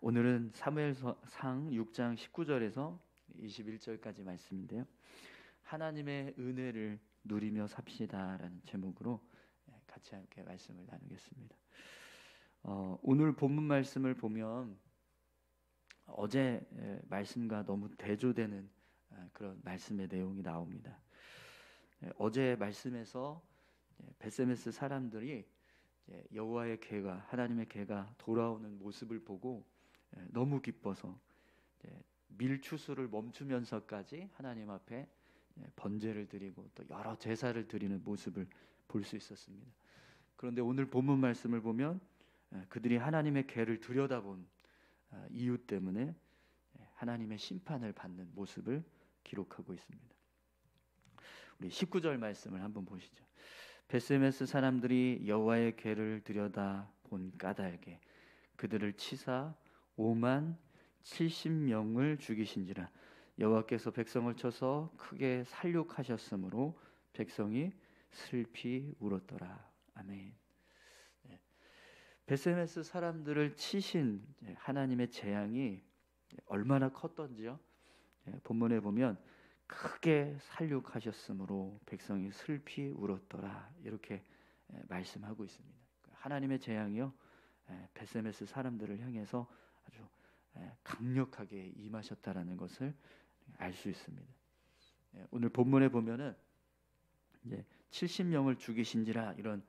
오늘은 사무엘상 6장 19절에서 21절까지 말씀인데요. 하나님의 은혜를 누리며 삽시다라는 제목으로 같이 함께 말씀을 나누겠습니다. 오늘 본문 말씀을 보면 어제 말씀과 너무 대조되는 그런 말씀의 내용이 나옵니다. 어제 말씀에서 베세메스 사람들이 여호와의 궤가, 하나님의 궤가 돌아오는 모습을 보고 너무 기뻐서 밀추수를 멈추면서까지 하나님 앞에 번제를 드리고 또 여러 제사를 드리는 모습을 볼 수 있었습니다. 그런데 오늘 본문 말씀을 보면 그들이 하나님의 궤를 들여다본 이유 때문에 하나님의 심판을 받는 모습을 기록하고 있습니다. 우리 19절 말씀을 한번 보시죠. 베세메스 사람들이 여호와의 궤를 들여다본 까닭에 그들을 치사 5만 70명을 죽이신지라. 여호와께서 백성을 쳐서 크게 살육하셨으므로 백성이 슬피 울었더라. 아멘. 베세메스 사람들을 치신 하나님의 재앙이 얼마나 컸던지요. 본문에 보면 크게 살육하셨으므로 백성이 슬피 울었더라, 이렇게 말씀하고 있습니다. 하나님의 재앙이요, 베세메스 사람들을 향해서 아주 강력하게 임하셨다라는 것을 알 수 있습니다. 오늘 본문에 보면은 이제 70명을 죽이신지라 이런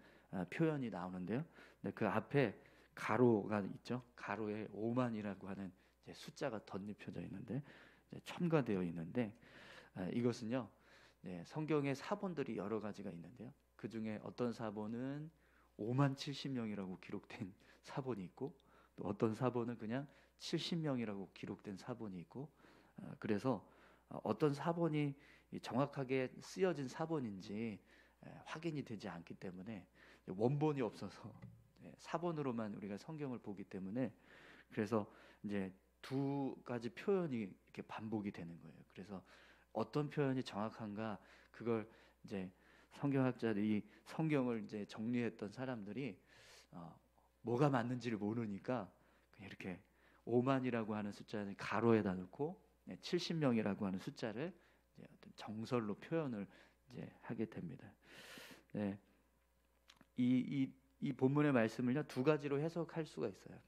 표현이 나오는데요. 그 앞에 가로가 있죠. 가로에 5만이라고 하는 숫자가 덧입혀져 있는데 첨가되어 있는데 이것은요, 성경의 사본들이 여러 가지가 있는데요. 그 중에 어떤 사본은 5만 70명이라고 기록된 사본이 있고, 또 어떤 사본은 그냥 70명이라고 기록된 사본이 있고, 그래서 어떤 사본이 정확하게 쓰여진 사본인지 확인이 되지 않기 때문에 원본이 없어서 사본으로만 우리가 성경을 보기 때문에, 그래서 이제 두 가지 표현이 이렇게 반복이 되는 거예요. 그래서 어떤 표현이 정확한가, 그걸 이제 성경학자들이, 성경을 이제 정리했던 사람들이 뭐가 맞는지를 모르니까 그냥 이렇게 5만이라고 하는 숫자는 가로에다 넣고 70명이라고 하는 숫자를 이제 어떤 정설로 표현을 이제 하게 됩니다. 네. 이 본문의 말씀을요, 두 가지로 해석할 수가 있어요.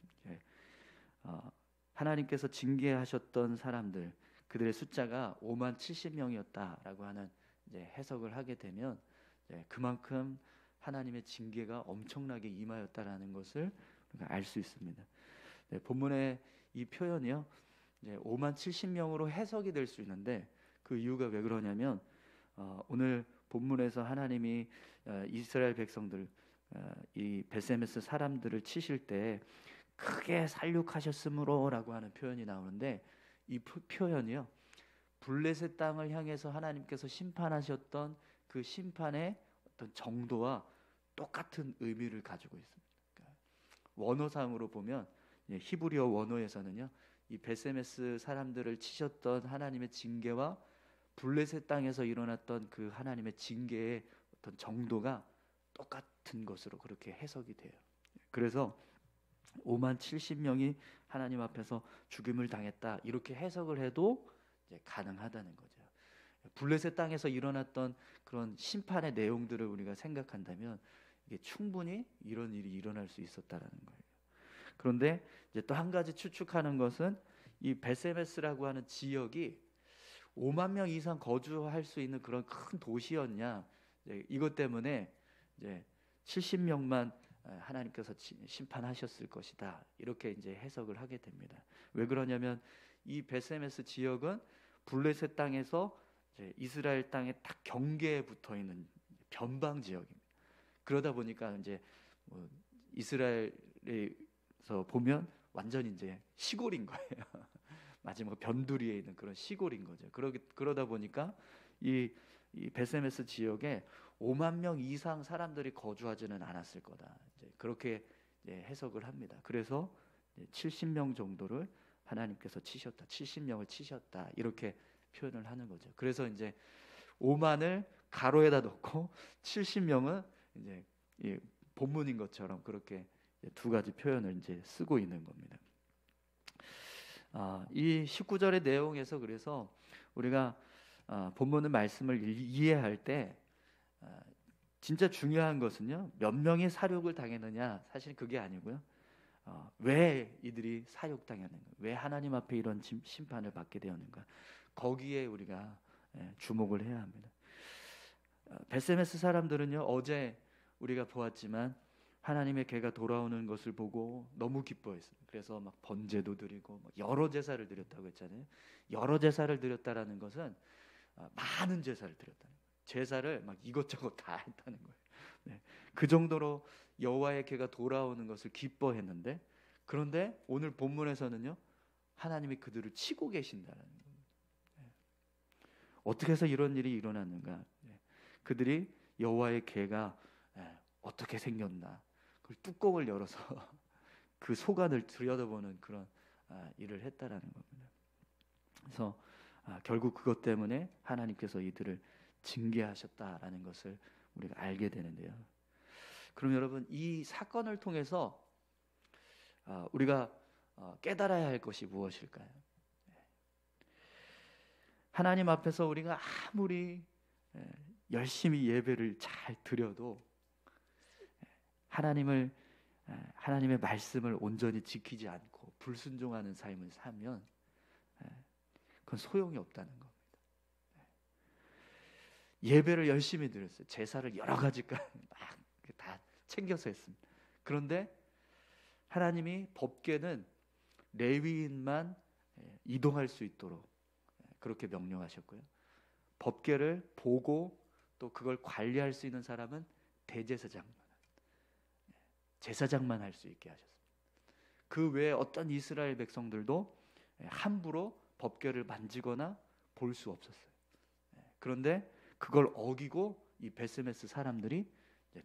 하나님께서 징계하셨던 사람들, 그들의 숫자가 5만 70명이었다라고 하는 이제 해석을 하게 되면 그만큼 하나님의 징계가 엄청나게 임하였다라는 것을 우리가 알 수 있습니다. 본문의 이 표현이요, 5만 70명으로 해석이 될 수 있는데, 그 이유가 왜 그러냐면 오늘 본문에서 하나님이 이스라엘 백성들, 이 베세메스 사람들을 치실 때 크게 살육하셨으므로라고 하는 표현이 나오는데, 이 표현이요, 블레셋 땅을 향해서 하나님께서 심판하셨던 그 심판의 어떤 정도와 똑같은 의미를 가지고 있습니다. 그러니까 원어상으로 보면 히브리어 원어에서는요, 이 베세메스 사람들을 치셨던 하나님의 징계와 블레셋 땅에서 일어났던 그 하나님의 징계의 어떤 정도가 똑같은 것으로 그렇게 해석이 돼요. 그래서 5만 70명이 하나님 앞에서 죽임을 당했다, 이렇게 해석을 해도 이제 가능하다는 거죠. 블레셋 땅에서 일어났던 그런 심판의 내용들을 우리가 생각한다면 이게 충분히 이런 일이 일어날 수 있었다라는 거예요. 그런데 이제 또 한 가지 추측하는 것은 이 베세메스라고 하는 지역이 5만 명 이상 거주할 수 있는 그런 큰 도시였냐, 이것 때문에 이제 70명만 하나님께서 심판하셨을 것이다, 이렇게 이제 해석을 하게 됩니다. 왜 그러냐면 이 베세메스 지역은 블레셋 땅에서 이제 이스라엘 땅의 딱 경계에 붙어 있는 변방 지역입니다. 그러다 보니까 이제 뭐 이스라엘에서 보면 완전히 이제 시골인 거예요. 마지막 변두리에 있는 그런 시골인 거죠. 그러다 보니까 이 베세메스 지역에 5만 명 이상 사람들이 거주하지는 않았을 거다, 이제 그렇게 이제 해석을 합니다. 그래서 70명 정도를 하나님께서 치셨다, 70명을 치셨다, 이렇게 표현을 하는 거죠. 그래서 이제 5만을 가로에다 넣고 70명은 이제 본문인 것처럼 그렇게 두 가지 표현을 이제 쓰고 있는 겁니다. 이 19절의 내용에서 그래서 우리가 본문의 말씀을 이해할 때 진짜 중요한 것은요, 몇 명이 사륙을 당했느냐, 사실 그게 아니고요, 왜 이들이 사육당했는가, 왜 하나님 앞에 이런 심판을 받게 되었는가, 거기에 우리가 주목을 해야 합니다. 베세메스 사람들은요, 어제 우리가 보았지만 하나님의 개가 돌아오는 것을 보고 너무 기뻐했어요. 그래서 막 번제도 드리고 여러 제사를 드렸다고 했잖아요. 여러 제사를 드렸다라는 것은 많은 제사를 드렸다는 거예요. 제사를 막 이것저것 다 했다는 거예요. 네. 그 정도로 여호와의 개가 돌아오는 것을 기뻐했는데, 그런데 오늘 본문에서는요, 하나님이 그들을 치고 계신다는 겁니다. 네. 어떻게 해서 이런 일이 일어났는가? 네. 그들이 여호와의 개가 어떻게 생겼나, 그 뚜껑을 열어서 그 소관을 들여다보는 그런 일을 했다라는 겁니다. 그래서 결국 그것 때문에 하나님께서 이들을 징계하셨다라는 것을 우리가 알게 되는데요. 그럼 여러분, 이 사건을 통해서 우리가 깨달아야 할 것이 무엇일까요? 하나님 앞에서 우리가 아무리 열심히 예배를 잘 드려도 하나님의 말씀을 온전히 지키지 않고 불순종하는 삶을 살면 그건 소용이 없다는 겁니다. 예배를 열심히 드렸어요. 제사를 여러 가지까지 막 다 챙겨서 했습니다. 그런데 하나님이 법궤는 레위인만 이동할 수 있도록 그렇게 명령하셨고요. 법궤를 보고 또 그걸 관리할 수 있는 사람은 제사장만 할 수 있게 하셨습니다. 그 외에 어떤 이스라엘 백성들도 함부로 법궤를 만지거나 볼 수 없었어요. 그런데 그걸 어기고 이 베스메스 사람들이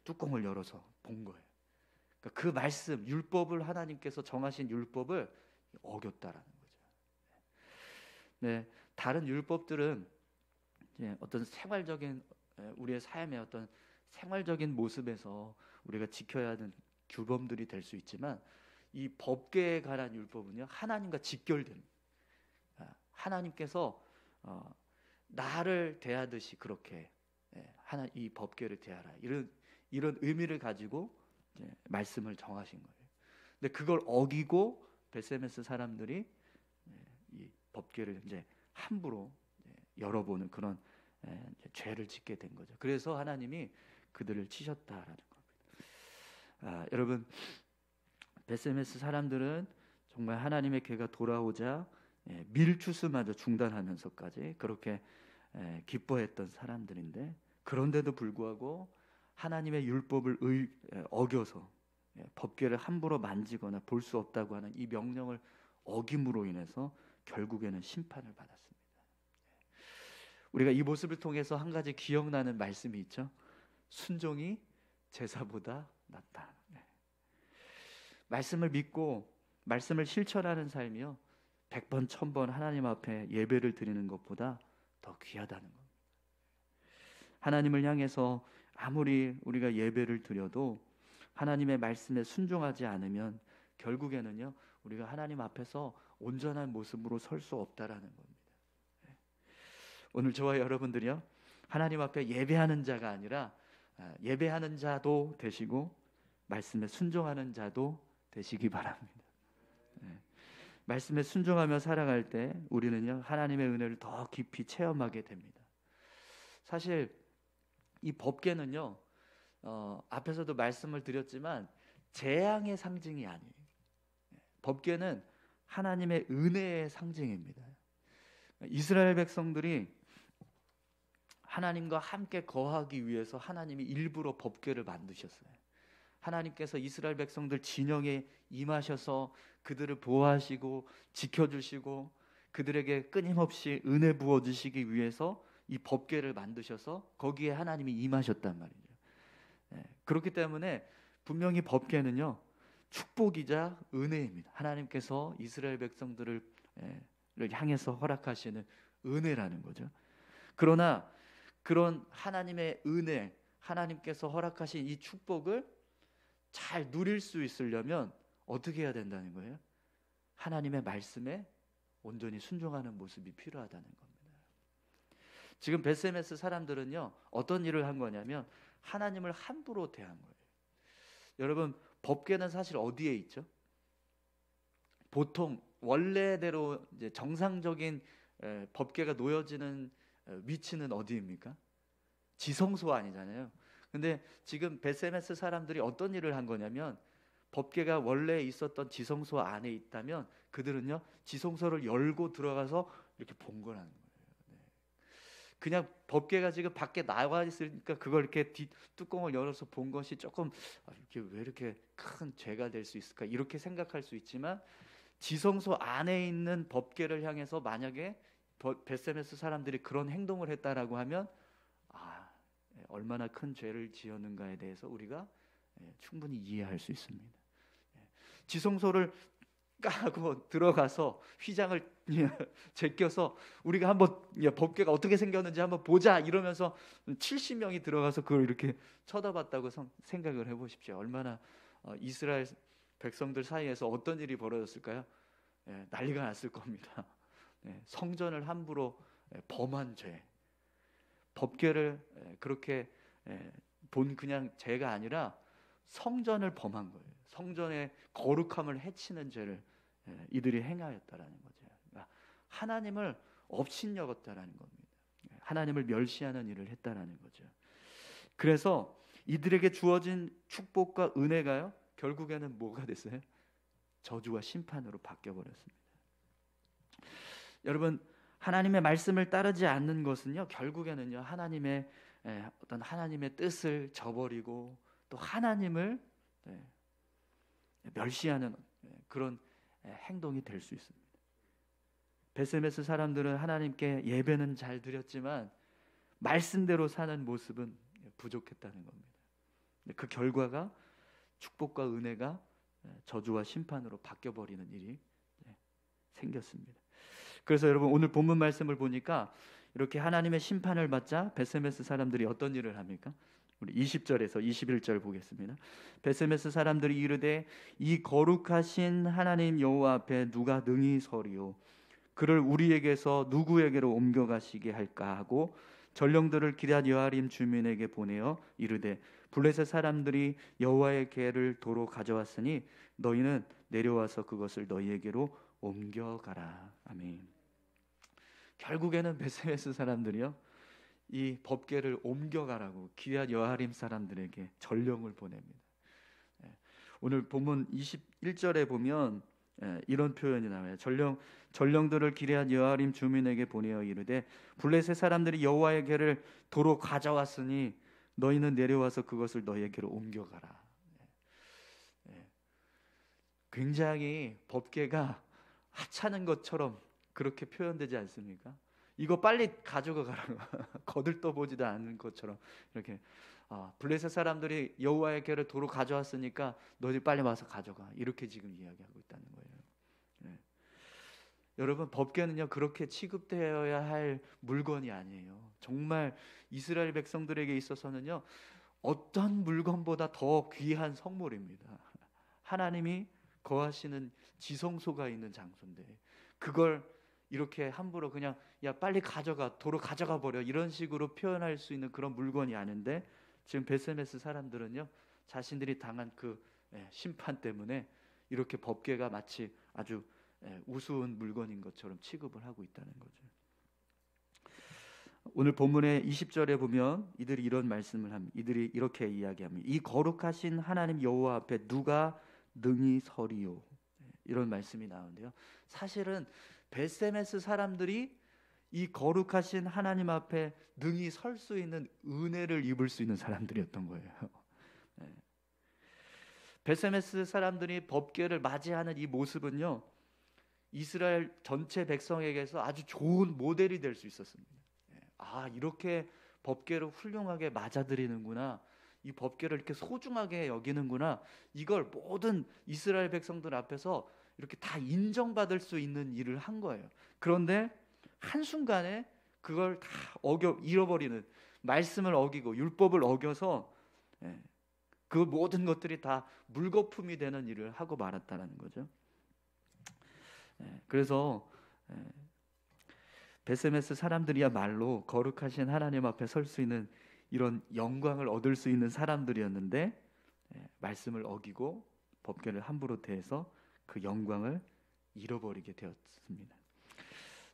뚜껑을 열어서 본 거예요. 그러니까 그 말씀, 율법을, 하나님께서 정하신 율법을 어겼다라는 거죠. 네, 다른 율법들은 어떤 생활적인, 우리의 삶의 어떤 생활적인 모습에서 우리가 지켜야 하는 규범들이 될 수 있지만, 이 법궤에 관한 율법은요, 하나님과 직결됩니다. 하나님께서 나를 대하듯이 그렇게 이 법궤를 대하라, 이런 의미를 가지고 말씀을 정하신 거예요. 근데 그걸 어기고 베세메스 사람들이 이 법궤를 이제 함부로 열어보는 그런 죄를 짓게 된 거죠. 그래서 하나님이 그들을 치셨다라는 겁니다. 여러분, 베세메스 사람들은 정말 하나님의 개가 돌아오자 밀추수마저 중단하면서까지 그렇게 기뻐했던 사람들인데, 그런데도 불구하고 하나님의 율법을 어겨서 법궤를 함부로 만지거나 볼 수 없다고 하는 이 명령을 어김으로 인해서 결국에는 심판을 받았습니다. 우리가 이 모습을 통해서 한 가지 기억나는 말씀이 있죠. 순종이 제사보다 낫다. 말씀을 믿고 말씀을 실천하는 삶이요, 100번 1000번 하나님 앞에 예배를 드리는 것보다 더 귀하다는 겁니다. 하나님을 향해서 아무리 우리가 예배를 드려도 하나님의 말씀에 순종하지 않으면 결국에는요, 우리가 하나님 앞에서 온전한 모습으로 설 수 없다라는 겁니다. 오늘 저와 여러분들이요, 하나님 앞에 예배하는 자가 아니라 예배하는 자도 되시고 말씀에 순종하는 자도 되시기 바랍니다. 말씀에 순종하며 살아갈 때 우리는요, 하나님의 은혜를 더 깊이 체험하게 됩니다. 사실 이 법궤는요, 앞에서도 말씀을 드렸지만 재앙의 상징이 아니에요. 법궤는 하나님의 은혜의 상징입니다. 이스라엘 백성들이 하나님과 함께 거하기 위해서 하나님이 일부러 법궤를 만드셨어요. 하나님께서 이스라엘 백성들 진영에 임하셔서 그들을 보호하시고 지켜주시고 그들에게 끊임없이 은혜 부어주시기 위해서 이 법궤를 만드셔서 거기에 하나님이 임하셨단 말이죠. 그렇기 때문에 분명히 법궤는요, 축복이자 은혜입니다. 하나님께서 이스라엘 백성들을 향해서 허락하시는 은혜라는 거죠. 그러나 그런 하나님의 은혜, 하나님께서 허락하신 이 축복을 잘 누릴 수 있으려면 어떻게 해야 된다는 거예요? 하나님의 말씀에 온전히 순종하는 모습이 필요하다는 겁니다. 지금 베세메스 사람들은요, 어떤 일을 한 거냐면 하나님을 함부로 대한 거예요. 여러분, 법궤는 사실 어디에 있죠? 보통 원래대로 이제 정상적인 법궤가 놓여지는 위치는 어디입니까? 지성소 아니잖아요. 근데 지금 베세메스 사람들이 어떤 일을 한 거냐면 법궤가 원래 있었던 지성소 안에 있다면 그들은요, 지성소를 열고 들어가서 이렇게 본 거라는 거예요. 네. 그냥 법궤가 지금 밖에 나와 있으니까 그걸 이렇게 뚜껑을 열어서 본 것이 조금 이렇게 왜 이렇게 큰 죄가 될 수 있을까 이렇게 생각할 수 있지만, 지성소 안에 있는 법궤를 향해서 만약에 베세메스 사람들이 그런 행동을 했다라고 하면 얼마나 큰 죄를 지었는가에 대해서 우리가 충분히 이해할 수 있습니다. 지성소를 까고 들어가서 휘장을 제껴서 우리가 한번 법궤가 어떻게 생겼는지 한번 보자 이러면서 70명이 들어가서 그걸 이렇게 쳐다봤다고 생각을 해보십시오. 얼마나 이스라엘 백성들 사이에서 어떤 일이 벌어졌을까요? 난리가 났을 겁니다. 성전을 함부로 범한 죄, 법궤를 그렇게 본 그냥 죄가 아니라 성전을 범한 거예요. 성전의 거룩함을 해치는 죄를 이들이 행하였다라는 거죠. 그러니까 하나님을 업신여겼다라는 겁니다. 하나님을 멸시하는 일을 했다라는 거죠. 그래서 이들에게 주어진 축복과 은혜가요, 결국에는 뭐가 됐어요? 저주와 심판으로 바뀌어버렸습니다. 여러분, 하나님의 말씀을 따르지 않는 것은요, 결국에는요, 하나님의 어떤 하나님의 뜻을 저버리고 또 하나님을 멸시하는 그런 행동이 될 수 있습니다. 베세메스 사람들은 하나님께 예배는 잘 드렸지만 말씀대로 사는 모습은 부족했다는 겁니다. 그 결과가 축복과 은혜가 저주와 심판으로 바뀌어버리는 일이 생겼습니다. 그래서 여러분, 오늘 본문 말씀을 보니까 이렇게 하나님의 심판을 받자 베세메스 사람들이 어떤 일을 합니까? 우리 20절에서 21절 보겠습니다. 베세메스 사람들이 이르되 이 거룩하신 하나님 여호와 앞에 누가 능히 서리요? 그를 우리에게서 누구에게로 옮겨가시게 할까 하고 전령들을 기럇 여아림 주민에게 보내어 이르되 블레셋 사람들이 여호와의 궤를 도로 가져왔으니 너희는 내려와서 그것을 너희에게로 옮겨가라. 아멘. 결국에는 베세메스 사람들이요, 이 법궤를 옮겨가라고 기럇 여아림 사람들에게 전령을 보냅니다. 오늘 본문 21절에 보면 이런 표현이 나와요. 전령들을 기럇 여아림 주민에게 보내어 이르되 블레셋 사람들이 여호와의 궤를 도로 가져왔으니 너희는 내려와서 그것을 너희에게로 옮겨가라. 굉장히 법궤가 하찮은 것처럼 그렇게 표현되지 않습니까? 이거 빨리 가져가 가라고 거들떠보지도 않는 것처럼 이렇게 블레셋 사람들이 여호와의 궤를 도로 가져왔으니까 너희들 빨리 와서 가져가, 이렇게 지금 이야기하고 있다는 거예요. 여러분, 법궤는요, 그렇게 취급되어야 할 물건이 아니에요. 정말 이스라엘 백성들에게 있어서는요, 어떤 물건보다 더 귀한 성물입니다. 하나님이 거하시는 지성소가 있는 장소인데 그걸 이렇게 함부로 그냥 야 빨리 가져가, 도로 가져가 버려, 이런 식으로 표현할 수 있는 그런 물건이 아닌데, 지금 베세메스 사람들은요, 자신들이 당한 그 심판 때문에 이렇게 법궤가 마치 아주 우스운 물건인 것처럼 취급을 하고 있다는 거죠. 오늘 본문의 20절에 보면 이들이 이런 말씀을 합니다. 이들이 이렇게 이야기합니다. 이 거룩하신 하나님 여호와 앞에 누가 능히 서리요? 이런 말씀이 나오는데요, 사실은 베세메스 사람들이 이 거룩하신 하나님 앞에 능히 설 수 있는 은혜를 입을 수 있는 사람들이었던 거예요. 베세메스 사람들이 법궤를 맞이하는 이 모습은요, 이스라엘 전체 백성에게서 아주 좋은 모델이 될 수 있었습니다. 이렇게 법궤를 훌륭하게 맞아들이는구나, 이 법궤를 이렇게 소중하게 여기는구나, 이걸 모든 이스라엘 백성들 앞에서 이렇게 다 인정받을 수 있는 일을 한 거예요. 그런데 한순간에 그걸 다 잃어버리는, 말씀을 어기고 율법을 어겨서 그 모든 것들이 다 물거품이 되는 일을 하고 말았다는 거죠. 그래서 베세메스 사람들이야말로 거룩하신 하나님 앞에 설 수 있는 이런 영광을 얻을 수 있는 사람들이었는데 말씀을 어기고 법궤를 함부로 대해서 그 영광을 잃어버리게 되었습니다.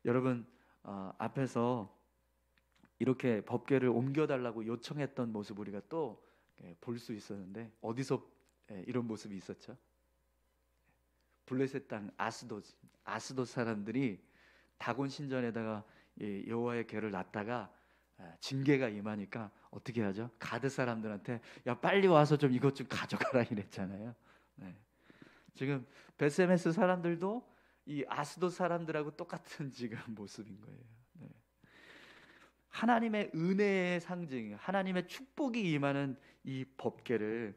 여러분, 앞에서 이렇게 법궤를 옮겨달라고 요청했던 모습 우리가 또 볼 수 있었는데 어디서 이런 모습이 있었죠? 블레셋 땅 아스돗 사람들이 다곤 신전에다가 여호와의 궤를 놨다가 징계가 임하니까 어떻게 하죠? 가드 사람들한테 야 빨리 와서 좀 이것 좀 가져가라 이랬잖아요. 지금 베세메스 사람들도 이 아스돗 사람들하고 똑같은 지금 모습인 거예요. 하나님의 은혜의 상징, 하나님의 축복이 임하는 이 법궤를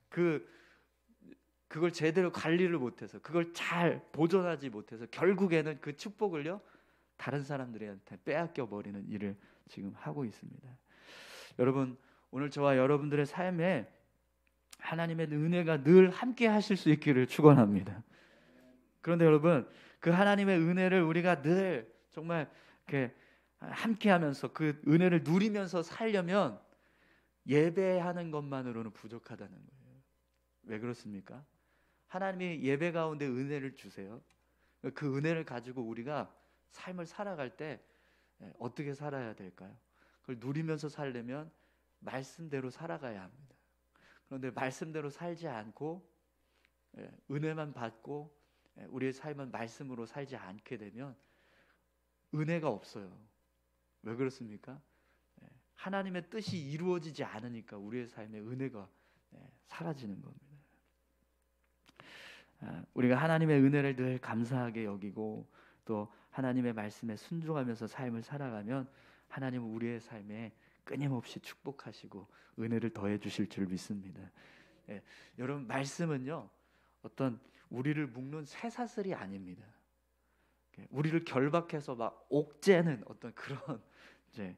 그걸 제대로 관리를 못해서 그걸 잘 보존하지 못해서 결국에는 그 축복을요 다른 사람들한테 빼앗겨 버리는 일을 지금 하고 있습니다. 여러분, 오늘 저와 여러분들의 삶에 하나님의 은혜가 늘 함께 하실 수 있기를 축원합니다. 그런데 여러분, 그 하나님의 은혜를 우리가 늘 정말 이렇게 함께하면서 그 은혜를 누리면서 살려면 예배하는 것만으로는 부족하다는 거예요. 왜 그렇습니까? 하나님이 예배 가운데 은혜를 주세요. 그 은혜를 가지고 우리가 삶을 살아갈 때 어떻게 살아야 될까요? 그걸 누리면서 살려면 말씀대로 살아가야 합니다. 그런데 말씀대로 살지 않고 은혜만 받고 우리의 삶은 말씀으로 살지 않게 되면 은혜가 없어요. 왜 그렇습니까? 하나님의 뜻이 이루어지지 않으니까 우리의 삶에 은혜가 사라지는 겁니다. 우리가 하나님의 은혜를 늘 감사하게 여기고 또 하나님의 말씀에 순종하면서 삶을 살아가면 하나님은 우리의 삶에 끊임없이 축복하시고 은혜를 더해 주실 줄 믿습니다. 여러분, 말씀은요 어떤 우리를 묶는 쇠사슬이 아닙니다. 우리를 결박해서 막 옥죄는 어떤 그런 이제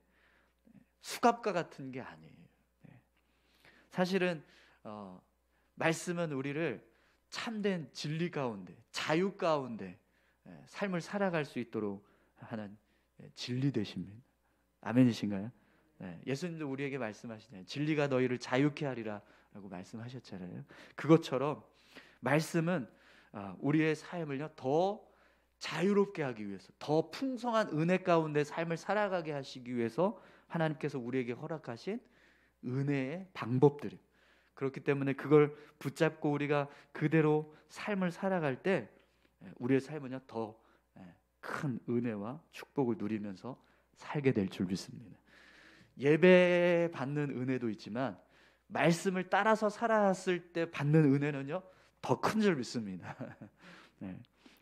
수갑과 같은 게 아니에요. 사실은 말씀은 우리를 참된 진리 가운데, 자유 가운데 삶을 살아갈 수 있도록 하는 진리 되십니다. 아멘이신가요? 예수님도 우리에게 말씀하시잖아요. 진리가 너희를 자유케 하리라 라고 말씀하셨잖아요. 그것처럼 말씀은 우리의 삶을요 더 자유롭게 하기 위해서, 더 풍성한 은혜 가운데 삶을 살아가게 하시기 위해서 하나님께서 우리에게 허락하신 은혜의 방법들이, 그렇기 때문에 그걸 붙잡고 우리가 그대로 삶을 살아갈 때 우리의 삶은요 더 큰 은혜와 축복을 누리면서 살게 될 줄 믿습니다. 예배 받는 은혜도 있지만 말씀을 따라서 살았을 때 받는 은혜는요 더 큰 줄 믿습니다.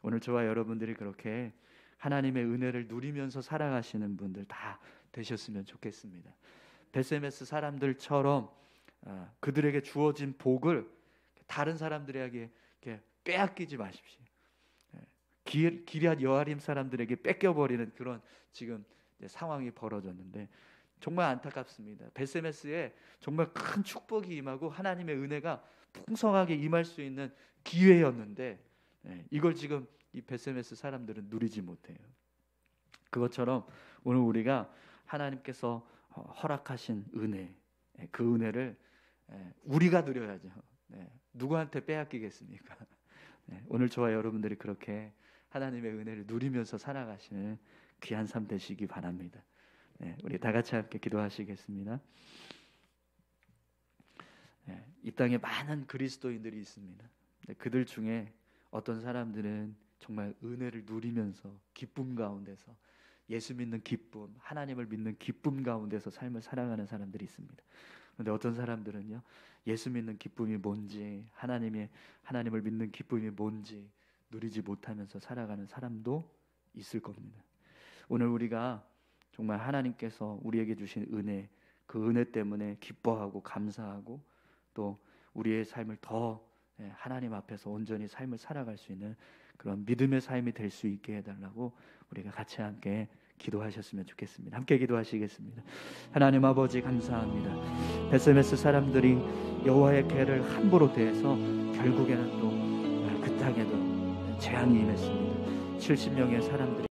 오늘 저와 여러분들이 그렇게 하나님의 은혜를 누리면서 살아가시는 분들 다 되셨으면 좋겠습니다. 베세메스 사람들처럼 그들에게 주어진 복을 다른 사람들에게 빼앗기지 마십시오. 기럇 여아림 사람들에게 뺏겨버리는 그런 지금 상황이 벌어졌는데 정말 안타깝습니다. 베세메스에 정말 큰 축복이 임하고 하나님의 은혜가 풍성하게 임할 수 있는 기회였는데 이걸 지금 이 베세메스 사람들은 누리지 못해요. 그것처럼 오늘 우리가 하나님께서 허락하신 은혜, 그 은혜를 우리가 누려야죠. 누구한테 빼앗기겠습니까? 오늘 저와 여러분들이 그렇게 하나님의 은혜를 누리면서 살아가시는 귀한 삶 되시기 바랍니다. 우리 다 같이 함께 기도하시겠습니다. 이 땅에 많은 그리스도인들이 있습니다. 그들 중에 어떤 사람들은 정말 은혜를 누리면서 기쁨 가운데서 예수 믿는 기쁨, 하나님을 믿는 기쁨 가운데서 삶을 살아가는 사람들이 있습니다. 그런데 어떤 사람들은요, 예수 믿는 기쁨이 뭔지, 하나님을 믿는 기쁨이 뭔지 누리지 못하면서 살아가는 사람도 있을 겁니다. 오늘 우리가 정말 하나님께서 우리에게 주신 은혜, 그 은혜 때문에 기뻐하고 감사하고 또 우리의 삶을 더 하나님 앞에서 온전히 삶을 살아갈 수 있는 그런 믿음의 삶이 될 수 있게 해달라고 우리가 같이 함께 기도하셨으면 좋겠습니다. 함께 기도하시겠습니다. 하나님 아버지 감사합니다. 베세메스 사람들이 여호와의 궤를 함부로 대해서 결국에는 또 그 땅에도 재앙이 임했습니다. 70명의 사람들이